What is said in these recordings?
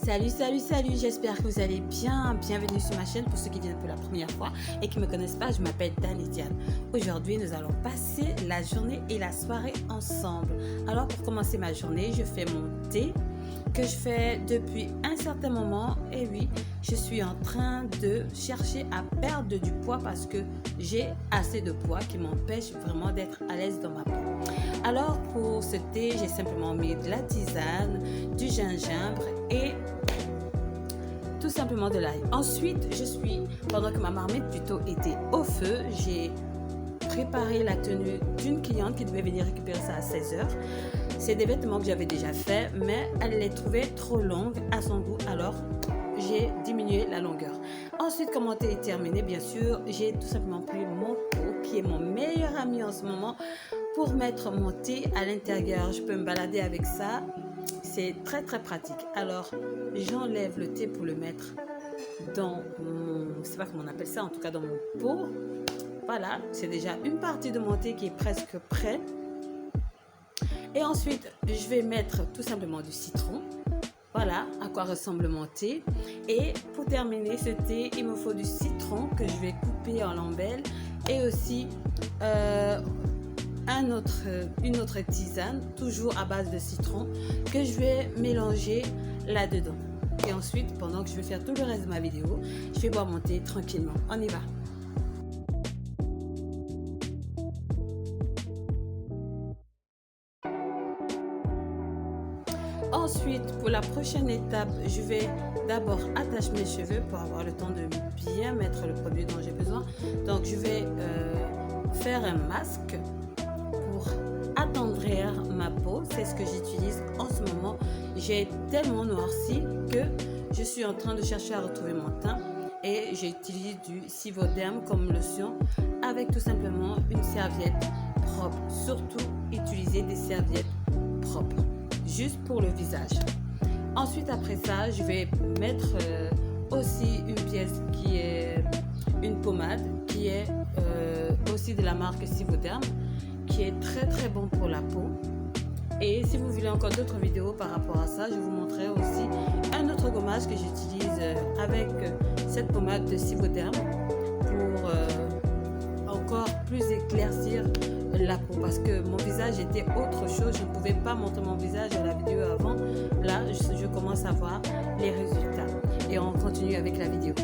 Salut, j'espère que vous allez bien. Bienvenue sur ma chaîne pour ceux qui viennent pour la première fois et qui ne me connaissent pas, je m'appelle Dani Diane. Aujourd'hui, nous allons passer la journée et la soirée ensemble. Alors pour commencer ma journée, je fais mon thé que je fais depuis un certain moment. Et oui, je suis en train de chercher à perdre du poids parce que j'ai assez de poids qui m'empêche vraiment d'être à l'aise dans ma peau. Alors pour ce thé, j'ai simplement mis de la tisane, du gingembre et tout simplement de l'ail. Ensuite, pendant que ma marmite plutôt était au feu, j'ai préparé la tenue d'une cliente qui devait venir récupérer ça à 16h. C'est des vêtements que j'avais déjà fait, mais elle les trouvait trop longues à son goût, alors j'ai diminué la longueur. Ensuite, quand mon thé est terminé, bien sûr, j'ai tout simplement pris mon pot, qui est mon meilleur ami en ce moment, pour mettre mon thé à l'intérieur. Je peux me balader avec ça. C'est très très pratique. Alors, j'enlève le thé pour le mettre dans mon, je ne sais pas comment on appelle ça, en tout cas dans mon pot. Voilà, c'est déjà une partie de mon thé qui est presque prêt. Et ensuite, je vais mettre tout simplement du citron. Voilà à quoi ressemble mon thé. Et pour terminer ce thé, il me faut du citron que je vais couper en lamelles et aussi une autre tisane, toujours à base de citron, que je vais mélanger là-dedans. Et ensuite, pendant que je vais faire tout le reste de ma vidéo, je vais boire mon thé tranquillement. On y va. Ensuite, pour la prochaine étape, je vais d'abord attacher mes cheveux pour avoir le temps de bien mettre le produit dont j'ai besoin. Donc, je vais faire un masque pour attendrir ma peau. C'est ce que j'utilise en ce moment. J'ai tellement noirci que je suis en train de chercher à retrouver mon teint et j'utilise du Sivoderm comme lotion avec tout simplement une serviette propre. Surtout, utilisez des serviettes propres, juste pour le visage. Ensuite, après ça, je vais mettre aussi une pièce qui est une pommade qui est aussi de la marque Sivoderm, qui est très très bon pour la peau. Et si vous voulez encore d'autres vidéos par rapport à ça, je vous montrerai aussi un autre gommage que j'utilise avec cette pommade de Sivoderm pour encore plus éclaircir la peau, parce que mon visage était autre chose. Je ne pouvais pas montrer mon visage à la vidéo avant. Là, je commence à voir les résultats et on continue avec la vidéo.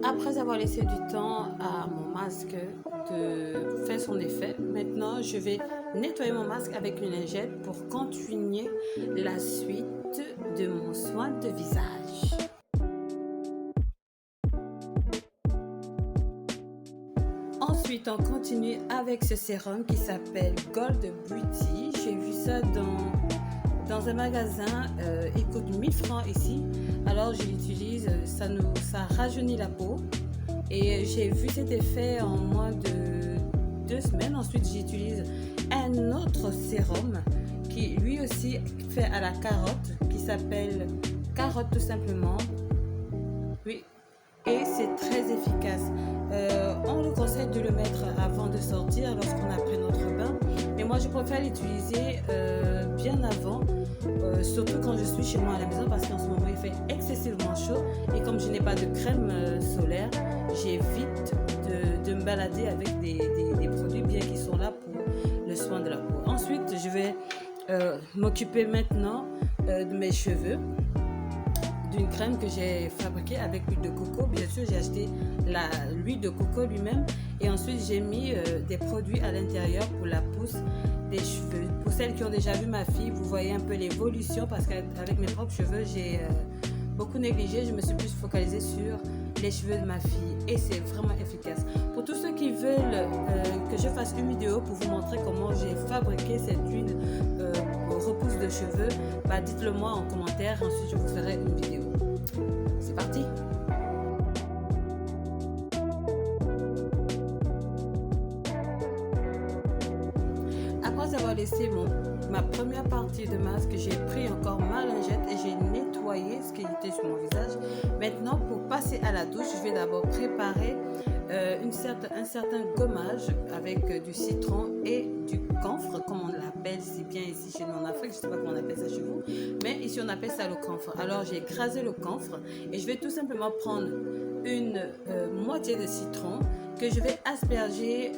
Après avoir laissé du temps à mon masque de faire son effet, maintenant je vais nettoyer mon masque avec une lingette pour continuer la suite de mon soin de visage. Ensuite, on continue avec ce sérum qui s'appelle Gold Beauty. J'ai vu ça dans un magasin, il coûte 1000 francs ici. Alors je l'utilise, ça rajeunit la peau et j'ai vu cet effet en moins de 2 semaines. Ensuite, j'utilise un autre sérum qui lui aussi fait à la carotte, qui s'appelle carotte tout simplement. Oui, et c'est très efficace. On nous conseille de le mettre avant de sortir, lorsqu'on a pris notre bain, mais moi je préfère l'utiliser bien avant, surtout quand je suis chez moi à la maison, parce qu'en ce moment il fait excessivement chaud et comme je n'ai pas de crème solaire, j'évite de me balader avec des produits bien qui sont là pour le soin de la peau. Ensuite, je vais m'occuper maintenant de mes cheveux, d'une crème que j'ai fabriquée avec l'huile de coco. Bien sûr, j'ai acheté l'huile de coco lui-même et ensuite j'ai mis des produits à l'intérieur pour la pousse des cheveux. Pour celles qui ont déjà vu ma fille, vous voyez un peu l'évolution, parce qu'avec mes propres cheveux, j'ai beaucoup négligé. Je me suis plus focalisée sur les cheveux de ma fille et c'est vraiment efficace. Pour tous ceux qui veulent que je fasse une vidéo pour vous montrer comment j'ai fabriqué cette huile repousse de cheveux, dites-le moi en commentaire, ensuite je vous ferai une vidéo. C'est parti! Après avoir laissé ma première partie de masque, j'ai pris encore ma lingette et j'ai nettoyé nettoyé ce qui était sur mon visage. Maintenant, pour passer à la douche, je vais d'abord préparer un certain gommage avec du citron et du camphre, comme on l'appelle si bien ici chez nous en Afrique. Je ne sais pas comment on appelle ça chez vous, mais ici on appelle ça le camphre. Alors j'ai écrasé le camphre et je vais tout simplement prendre une moitié de citron que je vais asperger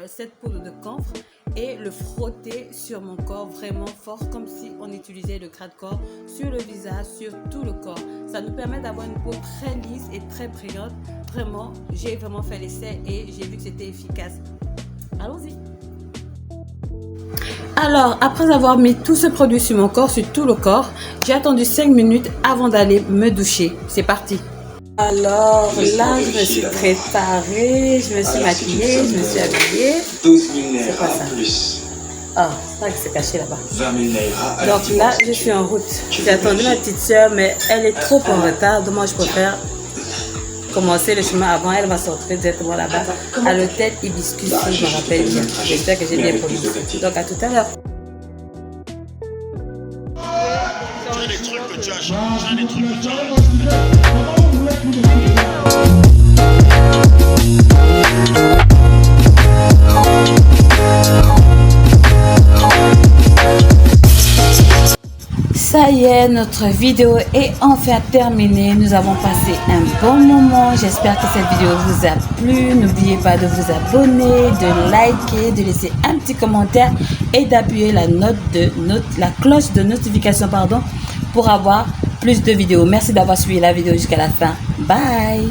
cette poudre de camphre et le frotter sur mon corps vraiment fort, comme si on utilisait le gras de corps sur le visage, sur tout le corps. Ça nous permet d'avoir une peau très lisse et très brillante. Vraiment, j'ai vraiment fait l'essai et j'ai vu que c'était efficace. Allons-y. Alors, après avoir mis tout ce produit sur mon corps, sur tout le corps, j'ai attendu 5 minutes avant d'aller me doucher. C'est parti. Alors là, je me suis préparée, je me suis maquillée, je me suis habillée. C'est quoi ça? Ah, c'est vrai que c'est caché là-bas. Donc là, je suis en route. J'ai attendu ma petite soeur, mais elle est trop en retard. Donc moi, je préfère commencer le chemin avant. Elle va se retrouver directement là-bas à l'hôtel Hibiscus, si je me rappelle bien. J'espère que j'ai bien promis. Donc à tout à l'heure. J'ai des trucs que tu as changé, j'ai des trucs que tu as... Ça y est, notre vidéo est enfin terminée. Nous avons passé un bon moment. J'espère que cette vidéo vous a plu. N'oubliez pas de vous abonner, de liker, de laisser un petit commentaire et d'appuyer la cloche de notification pour avoir plus de vidéos. Merci d'avoir suivi la vidéo jusqu'à la fin. Bye!